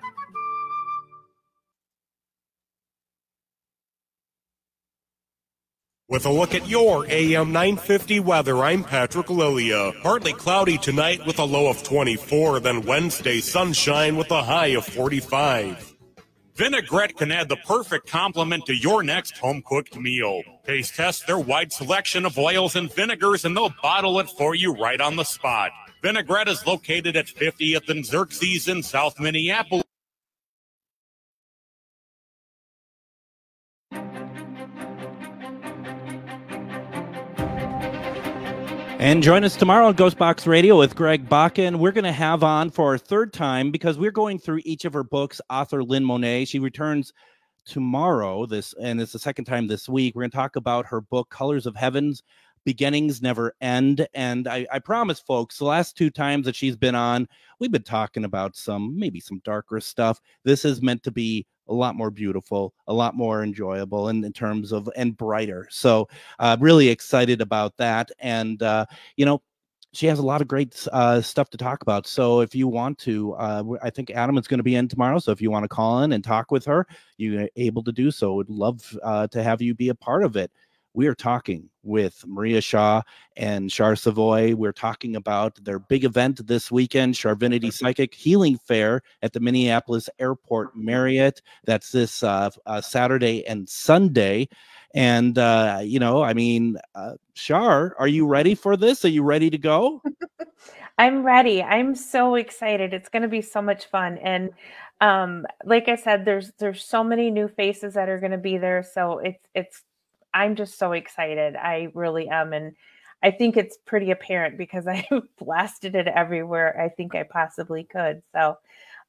With a look at your AM 950 weather, I'm Patrick Lilia. Partly cloudy tonight with a low of 24, then Wednesday sunshine with a high of 45. Vinaigrette can add the perfect complement to your next home-cooked meal. Taste test their wide selection of oils and vinegars, and they'll bottle it for you right on the spot. Vinaigrette is located at 50th and Xerxes in South Minneapolis. And join us tomorrow on Ghostbox Radio with Greg Bakken. We're going to have on for our third time because we're going through each of her books. Author Lynn Monet, she returns tomorrow, and it's the second time this week. We're going to talk about her book, Colors of Heavens, Beginnings Never End. And I promise, folks, the last two times that she's been on, we've been talking about maybe some darker stuff. This is meant to be a lot more beautiful, a lot more enjoyable in terms of, and brighter. So really excited about that. And, she has a lot of great stuff to talk about. So if you want to, I think Adam is going to be in tomorrow. So if you want to call in and talk with her, you're able to do so. Would love to have you be a part of it. We are talking with Maria Shaw and Char Savoy. We're talking about their big event this weekend, Charvinity Psychic Healing Fair at the Minneapolis Airport Marriott. That's this Saturday and Sunday. And, Char, are you ready for this? Are you ready to go? I'm ready. I'm so excited. It's going to be so much fun. And like I said, there's so many new faces that are going to be there. So I'm just so excited. I really am. And I think it's pretty apparent because I blasted it everywhere I think I possibly could. So,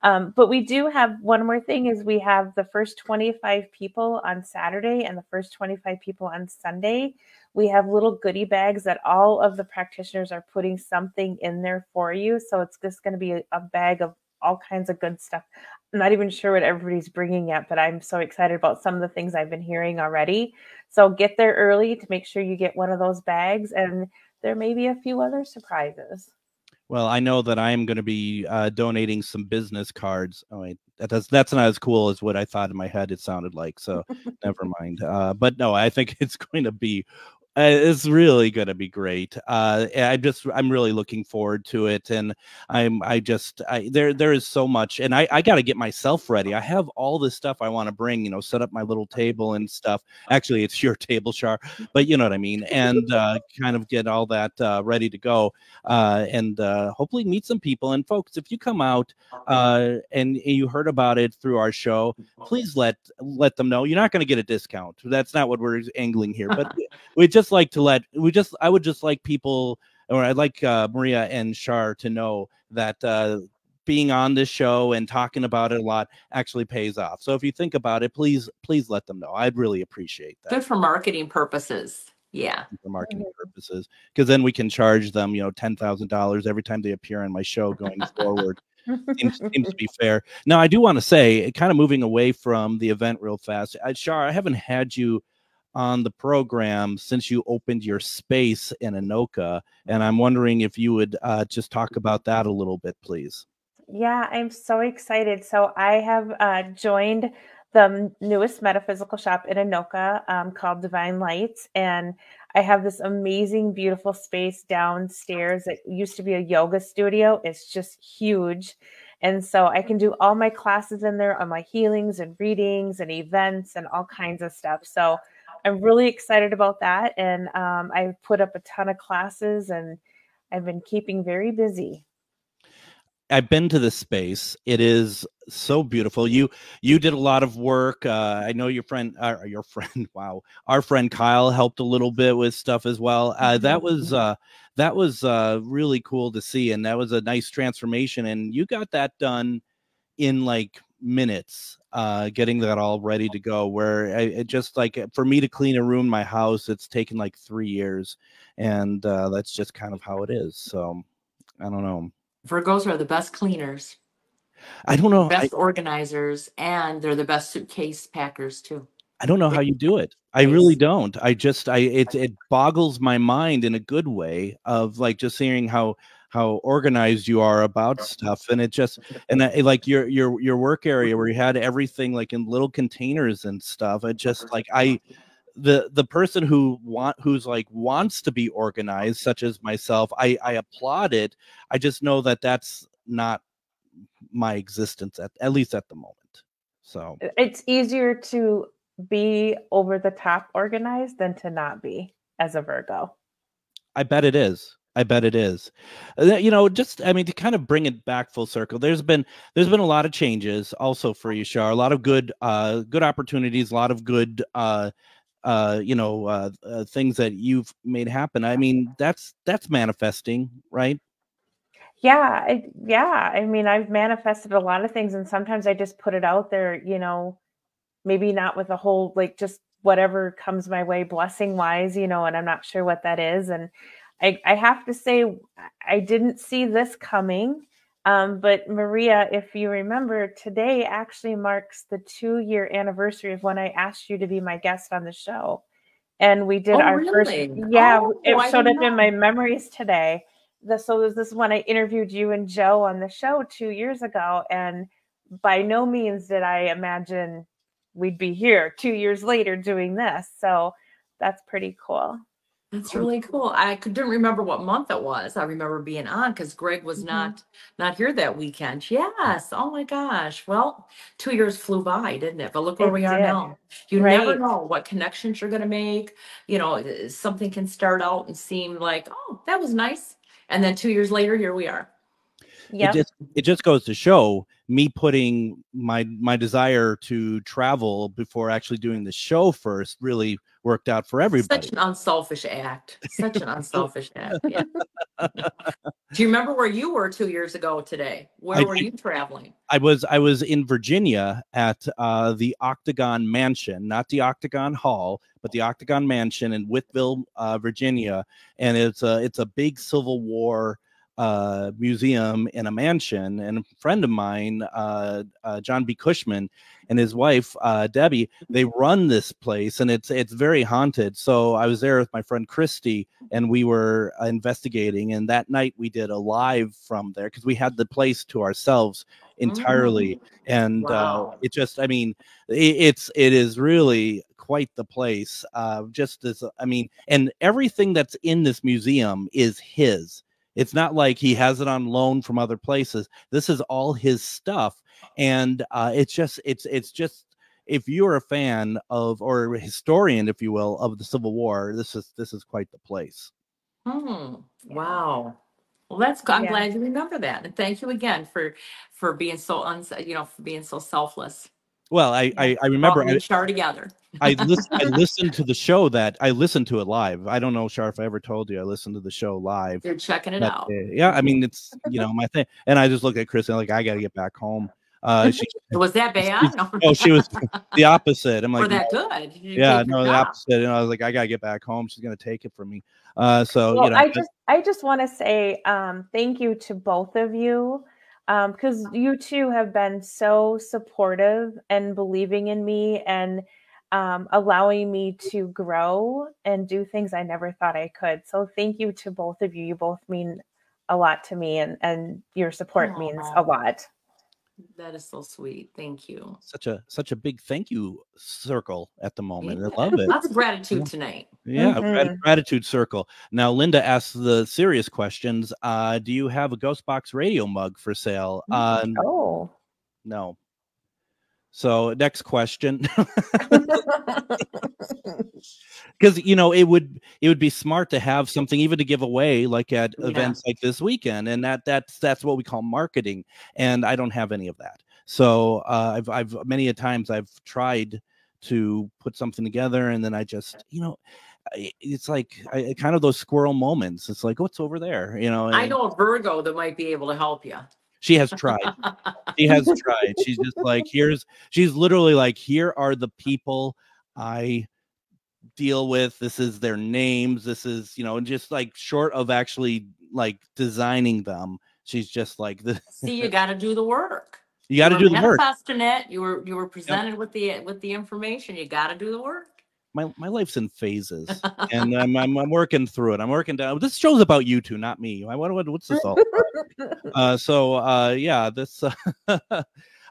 but we do have one more thing is we have the first 25 people on Saturday and the first 25 people on Sunday. We have little goodie bags that all of the practitioners are putting something in there for you. So it's just going to be a bag of all kinds of good stuff. I'm not even sure what everybody's bringing yet, but I'm so excited about some of the things I've been hearing already. So get there early to make sure you get one of those bags, and there may be a few other surprises. Well, I know that I am going to be donating some business cards. Oh, wait, that's not as cool as what I thought in my head it sounded like. So never mind. But no, I think it's going to be It's really going to be great. I'm really looking forward to it, and there is so much, and I got to get myself ready. I have all this stuff I want to bring, set up my little table and stuff. Actually, it's your table, Shar, but you know what I mean, and kind of get all that ready to go, and hopefully meet some people. And folks, if you come out and you heard about it through our show, please let them know. You're not going to get a discount. That's not what we're angling here, but I would just like people, or I'd like Maria and Shar to know that being on this show and talking about it a lot actually pays off. So if you think about it, please let them know. I'd really appreciate that. Good for marketing purposes. Yeah. For marketing purposes, because then we can charge them, $10,000 every time they appear on my show going forward. Seems to be fair. Now, I do want to say, kind of moving away from the event real fast, Shar, I haven't had you on the program since you opened your space in Anoka, and I'm wondering if you would just talk about that a little bit, please. Yeah, I'm so excited. So I have joined the newest metaphysical shop in Anoka called Divine Lights, and I have this amazing, beautiful space downstairs. It used to be a yoga studio. It's just huge. And so I can do all my classes in there on my healings and readings and events and all kinds of stuff. So I'm really excited about that. And I've put up a ton of classes, and I've been keeping very busy. I've been to this space. It is so beautiful. You did a lot of work. I know your friend, wow, our friend Kyle helped a little bit with stuff as well. That was really cool to see, and that was a nice transformation. And you got that done in like minutes, getting that all ready to go. Where it just like for me to clean a room in my house, it's taken like 3 years, and that's just kind of how it is. So I don't know. Virgos are the best cleaners. I don't know. Best organizers, and they're the best suitcase packers too. I don't know how you do it. I really don't. It boggles my mind in a good way of like just hearing how organized you are about stuff, and it just like your work area where you had everything like in little containers and stuff. It just like the person who's like wants to be organized, such as myself, I applaud it. I just know that that's not my existence at least at the moment. So it's easier to be over the top organized than to not be as a Virgo. I bet it is. To kind of bring it back full circle, there's been a lot of changes also for you, Shar. A lot of good opportunities, a lot of good things that you've made happen. I mean, that's manifesting, right? Yeah. I mean, I've manifested a lot of things, and sometimes I just put it out there, maybe not with a whole, like just whatever comes my way blessing wise, and I'm not sure what that is. And I have to say, I didn't see this coming. But Maria, if you remember, today actually marks the 2-year anniversary of when I asked you to be my guest on the show. And we did our first, it showed up in my memories today. So this is when I interviewed you and Joe on the show 2 years ago. And by no means did I imagine we'd be here 2 years later doing this. So that's pretty cool. That's really cool. I didn't remember what month it was. I remember being on because Greg was not here that weekend. Yes. Oh my gosh. Well, 2 years flew by, didn't it? But look where we are now. You never know what connections you're going to make. Something can start out and seem like, oh, that was nice. And then 2 years later, here we are. Yeah. It just goes to show me putting my desire to travel before actually doing the show first really worked out for everybody. Such an unselfish act. Yeah. Do you remember where you were 2 years ago today? Where were you traveling? I was in Virginia at the Octagon Mansion, not the Octagon Hall, but the Octagon Mansion in Whitville, Virginia, and it's a big Civil War museum in a mansion. And a friend of mine, John B. Cushman, and his wife Debbie, they run this place, and it's very haunted. So I was there with my friend Christy, and we were investigating. And that night we did a live from there because we had the place to ourselves. entirely. And Wow. it just, I mean, it is really quite the place. Just as, I mean, and everything that's in this museum is his. It's not like he has it on loan from other places. This is all his stuff. And it's just, if you're a fan of, or a historian, if you will, of the Civil War, this is quite the place. Wow. Well, I'm glad you remember that, and thank you again for being so for being so selfless. Well, I remember we share together. I listened to the show I listened to it live. I don't know, Shar, if I ever told you I listened to the show live. You're checking it out. Yeah, I mean, it's my thing. And I just looked at Chris and like, I got to get back home. Was that bad? No, she was the opposite. I'm like, were that good? Yeah, no, the opposite. And I was like, I got to get back home. She's going to take it from me. So well, I just want to say thank you to both of you. Because you two have been so supportive and believing in me and allowing me to grow and do things I never thought I could. So thank you to both of you. You both mean a lot to me, and your support means a lot. That is so sweet. Thank you. Such a big thank you circle at the moment. Yeah. I love it. Lots of gratitude tonight. Yeah, gratitude circle. Now, Linda asks the serious questions. Do you have a Ghostbox Radio mug for sale? No. So next question. Because it would be smart to have something even to give away, like at events like this weekend, and that's what we call marketing, and I don't have any of that. So I've many a times I've tried to put something together, and then I just it's like kind of those squirrel moments. It's like, what's over there? I know a Virgo that might be able to help you. She has tried. She has tried. She's just like, she's literally like, here are the people I deal with. This is their names. This is, just like short of actually like designing them. She's just like this. See, you got to do the work. You got to do the work. Manifesting it. You were presented with the information. You got to do the work. My life's in phases, and I'm working through it. I'm working down. This show's about you two, not me. What's this all about? Yeah, this.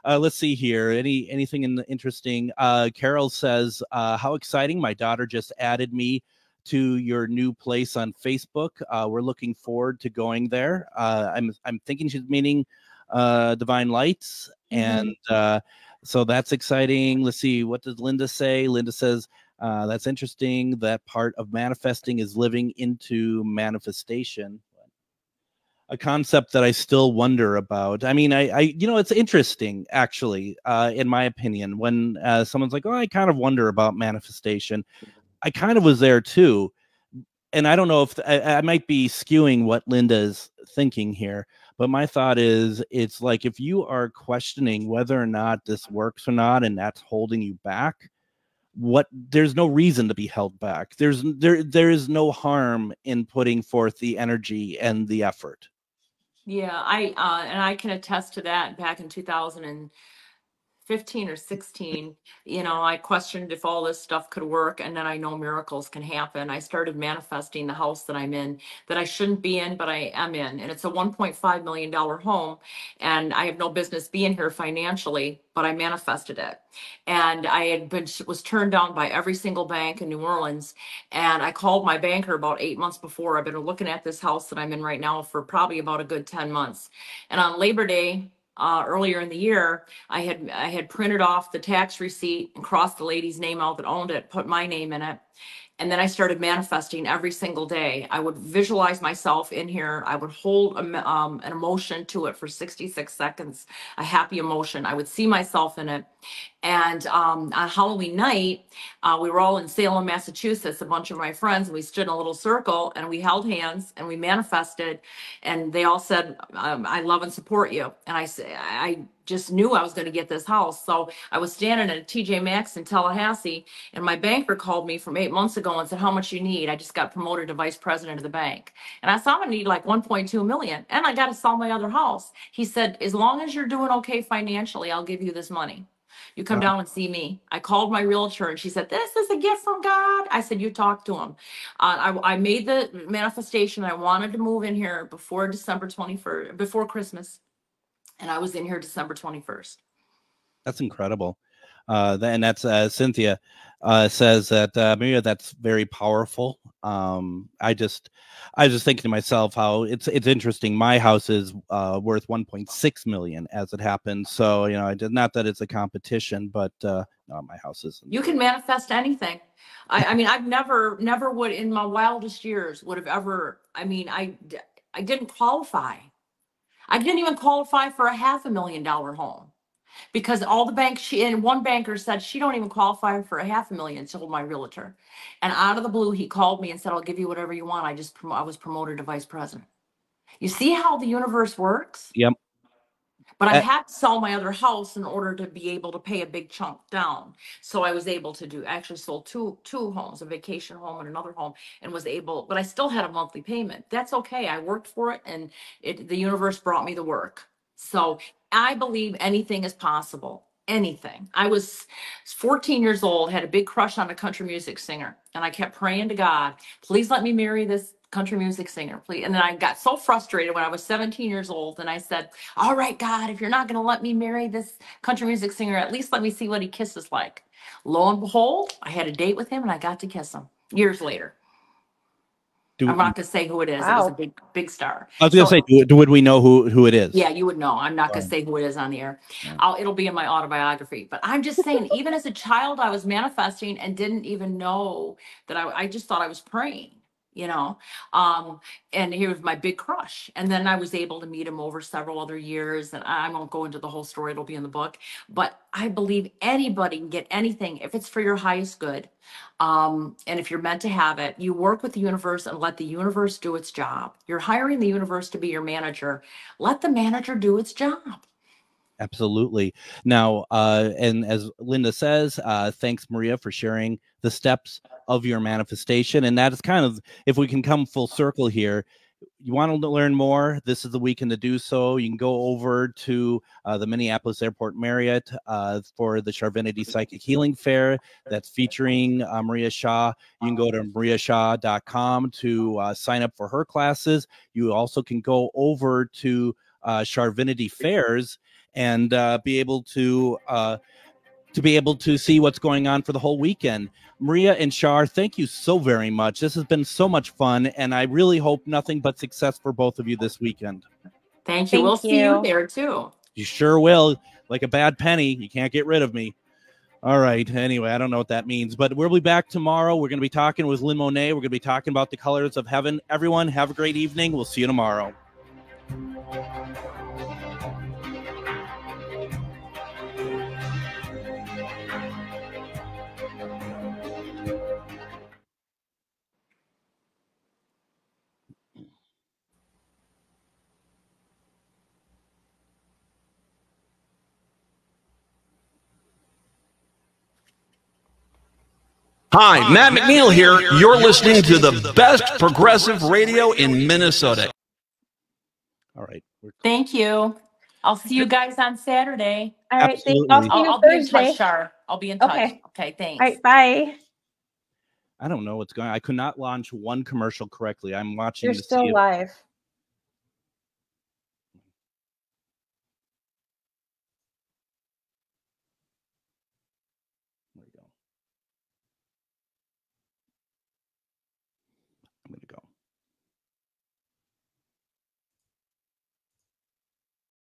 Let's see here. Anything interesting? Carol says, "How exciting! My daughter just added me to your new place on Facebook. We're looking forward to going there. I'm thinking she's meaning Divine Lights, and so that's exciting. Let's see. What does Linda say? Linda says." That's interesting. That part of manifesting is living into manifestation. A concept that I still wonder about. I mean, it's interesting, actually, in my opinion, when someone's like, oh, I kind of wonder about manifestation. I kind of was there too. And I don't know if I might be skewing what Linda's thinking here, but my thought is, it's like, if you are questioning whether or not this works or not, and that's holding you back, there's no reason to be held back. There is no harm in putting forth the energy and the effort. Yeah, I can attest to that. Back in 2015 or 16, I questioned if all this stuff could work, and then I know miracles can happen. I started manifesting the house that I'm in, that I shouldn't be in, but I am in, and it's a $1.5 million home, and I have no business being here financially, but I manifested it. And I was turned down by every single bank in New Orleans, and I called my banker about 8 months before. I've been looking at this house that I'm in right now for probably about a good 10 months. And on Labor Day, earlier in the year, I had printed off the tax receipt and crossed the lady's name out that owned it, put my name in it. And then I started manifesting every single day. I would visualize myself in here. I would hold an emotion to it for 66 seconds, a happy emotion. I would see myself in it. And on Halloween night, we were all in Salem, Massachusetts, a bunch of my friends, and we stood in a little circle and we held hands and we manifested. And they all said, I love and support you. And I just knew I was going to get this house. So I was standing at a TJ Maxx in Tallahassee, and my banker called me from 8 months ago and said, how much you need? I just got promoted to vice president of the bank. And I said, I'm going to need like 1.2 million. And I got to sell my other house. He said, as long as you're doing okay financially, I'll give you this money. You come down and see me. I called my realtor and she said, this is a gift from God. I said, you talk to him. I made the manifestation. I wanted to move in here before December 21st, before Christmas. And I was in here December 21st. That's incredible. And that's Cynthia says that Maria, that's very powerful. I was just thinking to myself how it's interesting. My house is worth 1.6 million as it happens. So, you know, I did not that it's a competition, but no, my house isn't. You can manifest anything. I mean, I've never would in my wildest years would have ever, I mean, I didn't qualify. I didn't even qualify for a $500,000 home because all the banks, one banker said she don't even qualify for a $500,000, told my realtor. And out of the blue, he called me and said, I'll give you whatever you want. I was promoted to vice president. You see how the universe works? Yep. But I had to sell my other house in order to be able to pay a big chunk down. So I was able to actually sold two homes, a vacation home and another home, and was able, but I still had a monthly payment. That's okay. I worked for it, and the universe brought me the work. So I believe anything is possible. Anything. I was 14 years old, had a big crush on a country music singer, and I kept praying to God, please let me marry this country music singer, please. And then I got so frustrated when I was 17 years old, and I said, all right, God, if you're not going to let me marry this country music singer, at least let me see what he kisses like. Lo and behold, I had a date with him, and I got to kiss him years later. I'm not going to say who it is. Wow. It was a big star. I was going to say, would we know who it is? Yeah, you would know. I'm not going to say who it is on the air. Yeah. It'll be in my autobiography. But I'm just saying, even as a child, I was manifesting and didn't even know that I just thought I was praying, you know. And he was my big crush. And then I was able to meet him over several other years. And I won't go into the whole story. It'll be in the book. But I believe anybody can get anything if it's for your highest good. And if you're meant to have it, you work with the universe and let the universe do its job. You're hiring the universe to be your manager. Let the manager do its job. Absolutely. Now, and as Linda says, thanks, Maria, for sharing the steps of your manifestation. And that is kind of, if we can come full circle here, you want to learn more, this is the weekend to do so. You can go over to the Minneapolis Airport Marriott for the Charvinity Psychic Healing Fair that's featuring Maria Shaw. You can go to mariashaw.com to sign up for her classes. You also can go over to Charvinity Fairs and be able to see what's going on for the whole weekend. Maria and Char, thank you so very much. This has been so much fun, and I really hope nothing but success for both of you this weekend. Thank you. We'll see you there, too. You sure will. Like a bad penny. You can't get rid of me. All right. Anyway, I don't know what that means, but we'll be back tomorrow. We're going to be talking with Lynn Monet. We're going to be talking about the colors of heaven. Everyone, have a great evening. We'll see you tomorrow. Hi, Matt McNeil here. You're listening to the best progressive radio in Minnesota. All right. Thank you. I'll see you guys on Saturday. All right. I'll be in touch, Char. I'll be in touch. Okay, thanks. All right, bye. I don't know what's going on. I could not launch one commercial correctly. I'm watching. You're still live.